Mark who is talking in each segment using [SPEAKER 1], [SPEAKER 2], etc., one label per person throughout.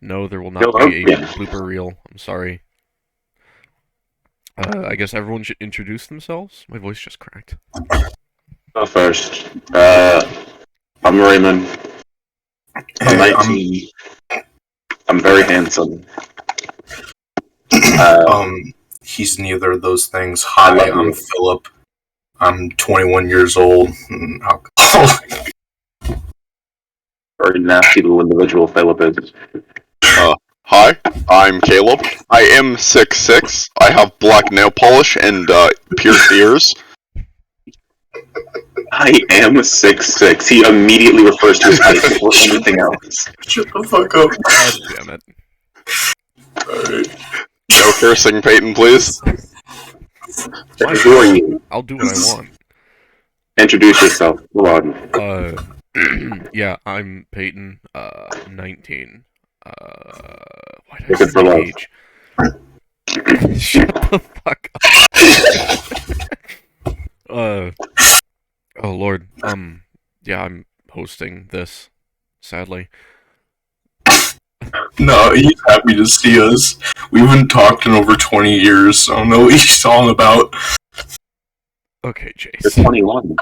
[SPEAKER 1] No, there will
[SPEAKER 2] Yo,
[SPEAKER 1] not be a
[SPEAKER 2] yeah.
[SPEAKER 1] blooper reel. I'm sorry. I guess everyone should introduce themselves. My voice just cracked.
[SPEAKER 2] Go first. I'm Raymond. I'm
[SPEAKER 3] Hey,
[SPEAKER 2] 19. I'm very handsome. Uh,
[SPEAKER 3] he's neither of those things.
[SPEAKER 2] I
[SPEAKER 3] Hi,
[SPEAKER 2] love
[SPEAKER 3] I'm
[SPEAKER 2] you.
[SPEAKER 3] Philip. I'm 21 years old. Alcoholic.
[SPEAKER 2] Very nasty little individual Philip is.
[SPEAKER 4] Hi, I'm Caleb. I am 6'6". I have black nail polish and pierced ears.
[SPEAKER 2] I am 6'6". He immediately refers to his height before anything else.
[SPEAKER 3] Shut the fuck up.
[SPEAKER 1] God damn it.
[SPEAKER 3] Alright.
[SPEAKER 4] No cursing, Peyton, please.
[SPEAKER 1] My
[SPEAKER 2] Who are
[SPEAKER 1] fault.
[SPEAKER 2] you?
[SPEAKER 1] I'll do what I want.
[SPEAKER 2] Introduce yourself. Go on.
[SPEAKER 1] Yeah, I'm Peyton, 19. Why did I
[SPEAKER 2] Looking
[SPEAKER 1] say
[SPEAKER 2] for
[SPEAKER 1] my
[SPEAKER 2] love.
[SPEAKER 1] age? Shut the fuck up. Oh lord, yeah, I'm hosting this, sadly.
[SPEAKER 3] No, he's happy to see us. We haven't talked in over 20 years, so I don't know what he's talking about.
[SPEAKER 1] Okay,
[SPEAKER 2] You're
[SPEAKER 1] Chase.
[SPEAKER 2] 21.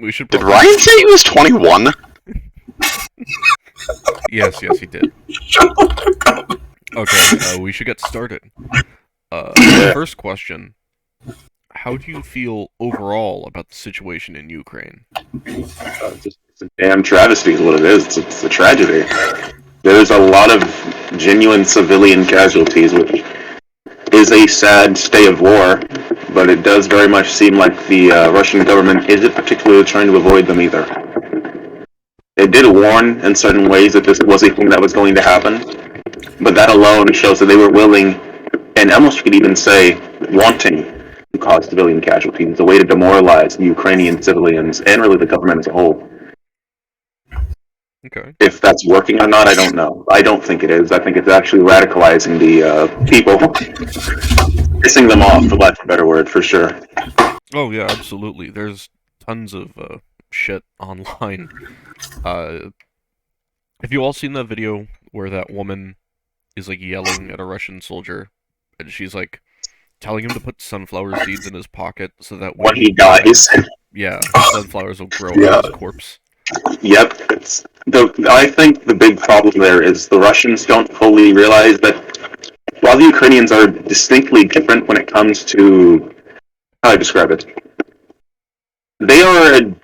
[SPEAKER 1] We should
[SPEAKER 4] Did
[SPEAKER 1] probably...
[SPEAKER 4] Ryan say he was 21?
[SPEAKER 1] Yes, he did.
[SPEAKER 3] Shut the fuck up.
[SPEAKER 1] Okay, we should get started. First question. How do you feel overall about the situation in Ukraine?
[SPEAKER 2] It's a damn travesty is what it is. It's a tragedy. There's a lot of genuine civilian casualties, which is a sad state of war, but it does very much seem like the Russian government isn't particularly trying to avoid them either. They did warn in certain ways that this was a thing that was going to happen, but that alone shows that they were willing, and almost you could even say wanting, to cause civilian casualties, a way to demoralize the Ukrainian civilians and really the government as a whole.
[SPEAKER 1] Okay.
[SPEAKER 2] If that's working or not, I don't know. I don't think it is. I think it's actually radicalizing the people, pissing them off, for lack of a better word, for sure.
[SPEAKER 1] Oh yeah, absolutely. There's tons of shit online. Have you all seen that video where that woman is like yelling at a Russian soldier, and she's like telling him to put sunflower seeds in his pocket so that
[SPEAKER 2] When he dies.
[SPEAKER 1] yeah, sunflowers will grow
[SPEAKER 3] Yeah.
[SPEAKER 1] out of his corpse.
[SPEAKER 2] Yep. I think the big problem there is the Russians don't fully realize that while the Ukrainians are distinctly different when it comes to how I describe it, they are a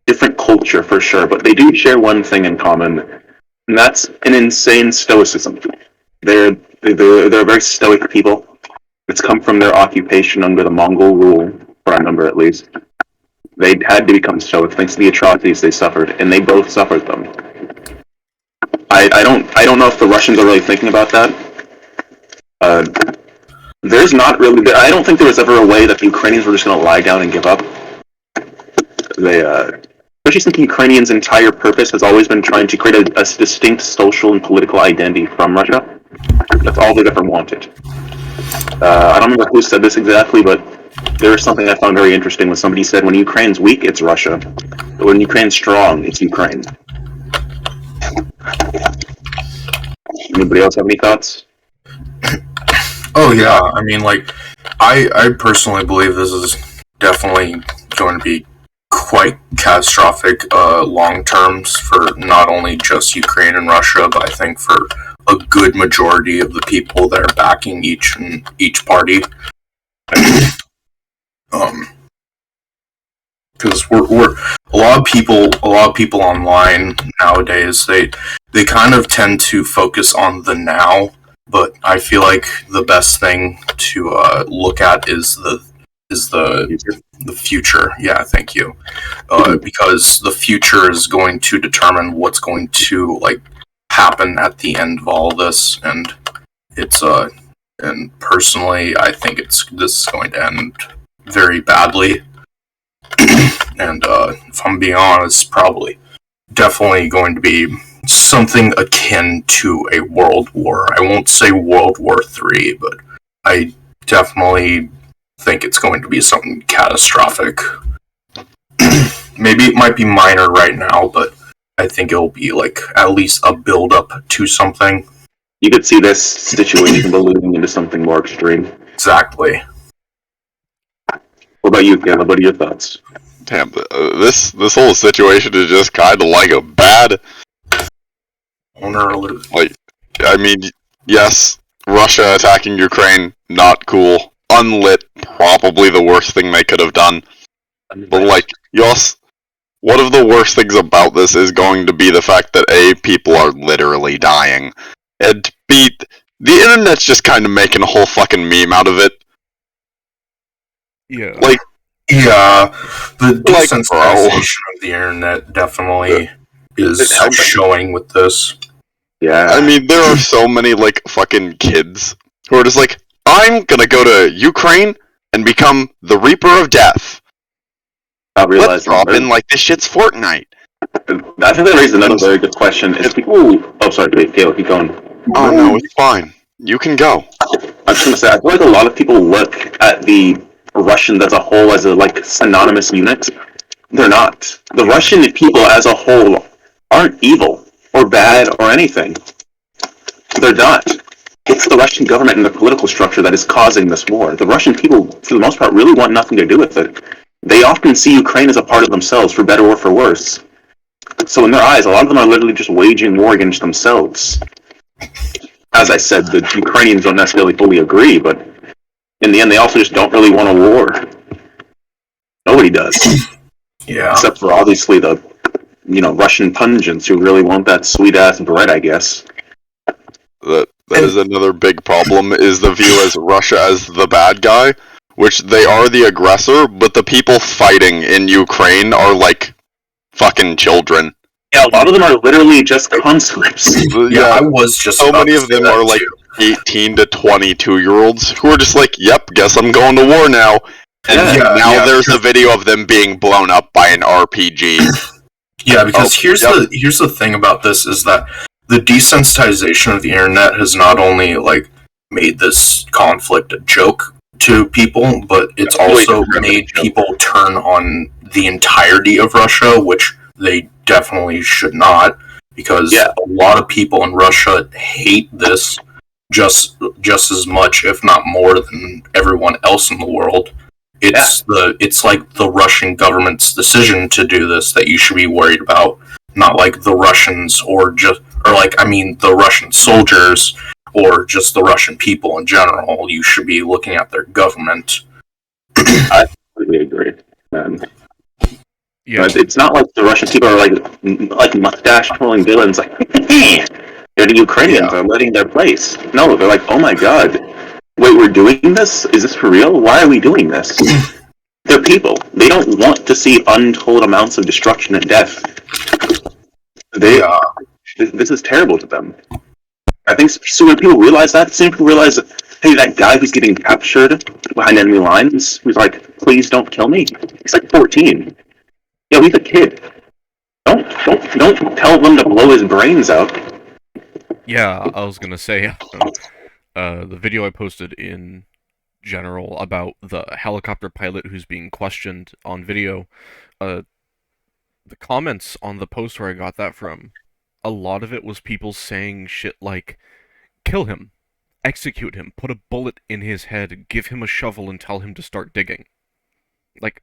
[SPEAKER 2] different culture for sure, but they do share one thing in common, and that's an insane stoicism. They're they're very stoic people. It's come from their occupation under the Mongol rule, for a number at least. They had to become stoic thanks to the atrocities they suffered, and they both suffered them. I don't know if the Russians are really thinking about that. There's not really. I don't think there was ever a way that the Ukrainians were just going to lie down and give up. Especially since the Ukrainians' entire purpose has always been trying to create a distinct social and political identity from Russia. That's all they've ever wanted. I don't remember who said this exactly, but there was something I found very interesting when somebody said, when Ukraine's weak, it's Russia. But when Ukraine's strong, it's Ukraine. Anybody else have any thoughts?
[SPEAKER 3] Oh yeah, I mean, like, I personally believe this is definitely going to be quite catastrophic long terms for not only just Ukraine and Russia, but I think for a good majority of the people that are backing each party. Because we're a lot of people online nowadays, they kind of tend to focus on the now, but I feel like the best thing to look at is the future. Yeah, thank you. Because the future is going to determine what's going to like happen at the end of all this, and it's and personally, I think this is going to end very badly. And if I'm being honest, probably definitely going to be something akin to a world war. I won't say World War III, but I definitely think it's going to be something catastrophic. Maybe it might be minor right now, but I think it'll be like at least a build up to something.
[SPEAKER 2] You could see this situation ballooning into something more extreme.
[SPEAKER 3] Exactly.
[SPEAKER 2] What about you, Caleb? What are your thoughts?
[SPEAKER 4] Damn, this whole situation is just kind of like a bad. Like, I mean, yes, Russia attacking Ukraine, not cool. Unlit, probably the worst thing they could have done. But like, yes, one of the worst things about this is going to be the fact that A, people are literally dying, and B, the internet's just kind of making a whole fucking meme out of it.
[SPEAKER 1] Yeah.
[SPEAKER 4] Like,
[SPEAKER 3] yeah, the
[SPEAKER 4] Like,
[SPEAKER 3] desensitization of the internet definitely is showing with this.
[SPEAKER 2] Yeah.
[SPEAKER 4] I mean, there are so many, like, fucking kids who are just like, I'm gonna go to Ukraine and become the Reaper of Death.
[SPEAKER 2] Not
[SPEAKER 4] Let's
[SPEAKER 2] realizing.
[SPEAKER 4] drop in like this shit's Fortnite.
[SPEAKER 2] I think that raises another very good question. Is people? Oh, sorry, Caleb, keep going.
[SPEAKER 4] Oh no, it's fine. You can go.
[SPEAKER 2] I'm just gonna say, I feel like a lot of people look at the Russians as a whole as a like synonymous unit. They're not. The Russian people as a whole aren't evil or bad or anything. They're not. It's the Russian government and the political structure that is causing this war. The Russian people, for the most part, really want nothing to do with it. They often see Ukraine as a part of themselves, for better or for worse. So in their eyes, a lot of them are literally just waging war against themselves. As I said, the Ukrainians don't necessarily fully agree, but in the end, they also just don't really want a war. Nobody does.
[SPEAKER 3] Yeah.
[SPEAKER 2] Except for obviously the, Russian pungents who really want that sweet-ass bread, I guess.
[SPEAKER 4] That is another big problem, is the view as Russia as the bad guy, which they are the aggressor, but the people fighting in Ukraine are like fucking children.
[SPEAKER 2] Yeah, a lot of them are literally just conscripts.
[SPEAKER 3] Yeah, I was just
[SPEAKER 4] so
[SPEAKER 3] about
[SPEAKER 4] many
[SPEAKER 3] to
[SPEAKER 4] of
[SPEAKER 3] say
[SPEAKER 4] them
[SPEAKER 3] that
[SPEAKER 4] are like
[SPEAKER 3] too.
[SPEAKER 4] 18 to 22-year-olds who are just like, yep, guess I'm going to war now. And now there's a video of them being blown up by an RPG.
[SPEAKER 3] Yeah, because here's the thing about this is that the desensitization of the internet has not only like made this conflict a joke to people, but it's also made people turn on the entirety of Russia, which they definitely should not, because a lot of people in Russia hate this just as much, if not more, than everyone else in the world. It's like the Russian government's decision to do this that you should be worried about, not like the Russians the Russian soldiers or just the Russian people in general. You should be looking at their government.
[SPEAKER 2] I completely agree.
[SPEAKER 1] Yeah.
[SPEAKER 2] It's not like the Russian people are like mustache twirling villains, like they're the Ukrainians are letting their place. No, they're like, oh my god, wait, we're doing this? Is this for real? Why are we doing this? They're people. They don't want to see untold amounts of destruction and death. This is terrible to them. I think so when people realize that, soon people realize that, hey, that guy who's getting captured behind enemy lines, who's like, please don't kill me. He's like 14. Yeah, he's a kid. Don't tell them to blow his brains out.
[SPEAKER 1] Yeah, I was gonna say, the video I posted in general about the helicopter pilot who's being questioned on video, the comments on the post where I got that from, a lot of it was people saying shit like, kill him, execute him, put a bullet in his head, give him a shovel and tell him to start digging. Like,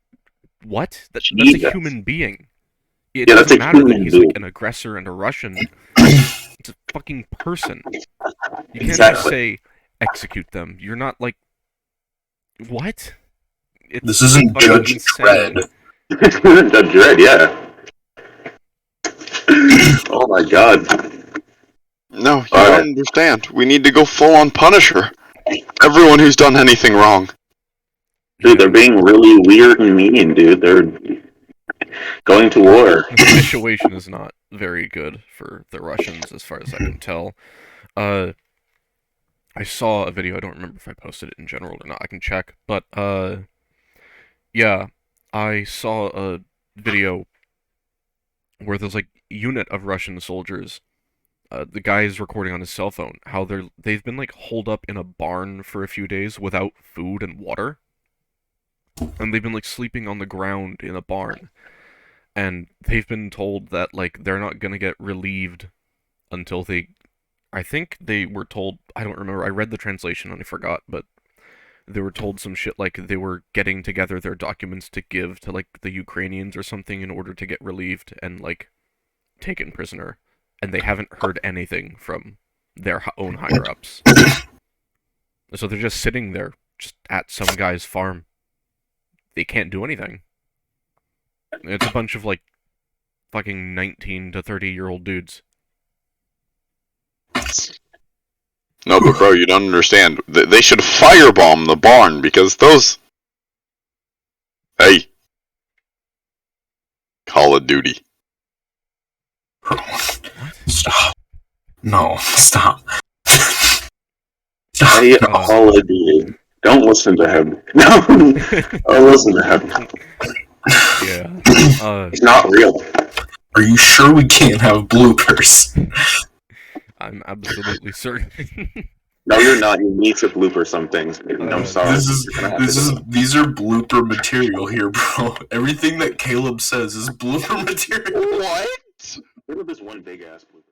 [SPEAKER 1] what? That's a human being. It doesn't matter that he's like an aggressor and a Russian. It's a fucking person. You can't just say, execute them. You're not like... What?
[SPEAKER 3] This isn't Judge Dredd.
[SPEAKER 2] Judge Dredd, yeah. Oh my god.
[SPEAKER 4] No, you don't understand. We need to go full-on Punisher. Everyone who's done anything wrong.
[SPEAKER 2] Dude, they're being really weird and mean, dude. They're going to war.
[SPEAKER 1] The situation is not very good for the Russians, as far as I can tell. I saw a video, I don't remember if I posted it in general or not, I can check, but, yeah, I saw a video where there's, like, unit of Russian soldiers. The guy is recording on his cell phone how they've been, like, holed up in a barn for a few days without food and water. And they've been, like, sleeping on the ground in a barn. and they've been told that like they're not gonna get relieved until they. I think they were told. I don't remember. I read the translation and I forgot, but they were told some shit like they were getting together their documents to give to like the Ukrainians or something in order to get relieved and like taken prisoner, and they haven't heard anything from their own higher ups. So they're just sitting there, just at some guy's farm. They can't do anything. It's a bunch of like fucking 19 to 30-year-old dudes.
[SPEAKER 4] No, but bro, you don't understand. They should firebomb the barn because those. Hey. Call of Duty.
[SPEAKER 3] Stop. No, stop.
[SPEAKER 2] Hey, Call of Duty. Don't listen to him. No, don't listen to him.
[SPEAKER 1] Yeah.
[SPEAKER 2] He's not real.
[SPEAKER 3] Are you sure we can't have bloopers?
[SPEAKER 1] I'm absolutely certain.
[SPEAKER 2] No, you're not. You need to blooper some things. I'm sorry.
[SPEAKER 3] These are blooper material here, bro. Everything that Caleb says is blooper material.
[SPEAKER 4] What?
[SPEAKER 2] Look at this one big ass blooper.